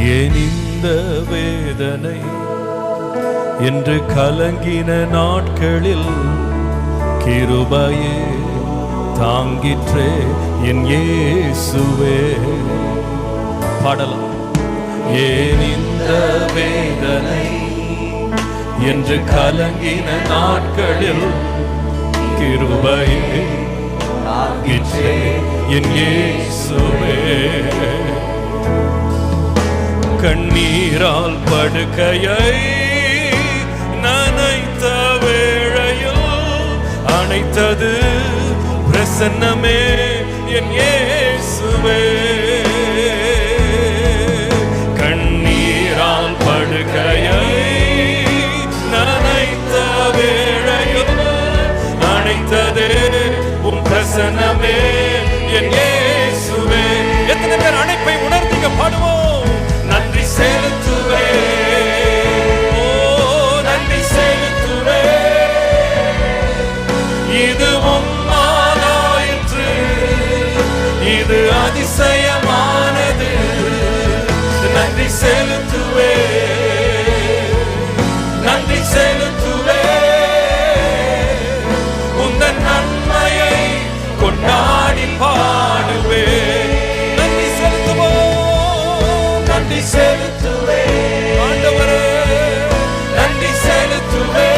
ஏன் இந்த வேதனை என்று கலங்கின நாட்களில் கிருபையே தாங்கிற்றே என் இயேசுவே. பாடலாம். ஏன் இந்த வேதனை என்று கலங்கின நாட்களில் கிருபையே தாங்கிற்றே என் இயேசுவே. கண்ணீரால் படுக்கையை நனைத்த வேளையில் அணைத்தது பிரசன்னமே என் இயேசுவே. கண்ணீரால் படுக்கையை நனைத்த வேளையில் அணைத்ததே உம் பிரசன்னமே என் இயேசுவே. எத்தனை பேர் அணைப்பை உணர்ந்தீங்க? பாடுவோம். நன்றி செலுத்துவே, ஓ நன்றி செலுத்துவே, இது உம்மாலாயிற்று, இது அதிசயமானது. நன்றி செலுத்துவே, நன்றி செலுத்துவே, உந்தன் நன்மையை கொண்டாடி பாடுவே. நன்றி செலுத்துவோம், நன்றி செலுத்துவே ஆண்டவரே, நன்றி செலுத்துவே,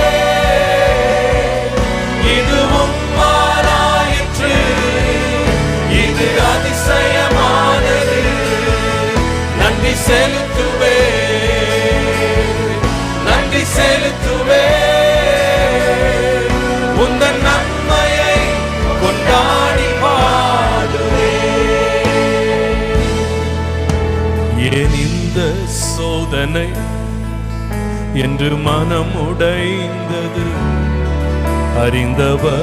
இது உம்மாலாயிற்று, இது அதிசயமானது. நன்றி செலுத்துவே, நன்றி செலுத்துவே, உந்தன் நன்மையை கொண்டாடி பாடுவே. ஏன் இந்த சோதனை என்று மனம் உடைந்தது அறிந்தவர்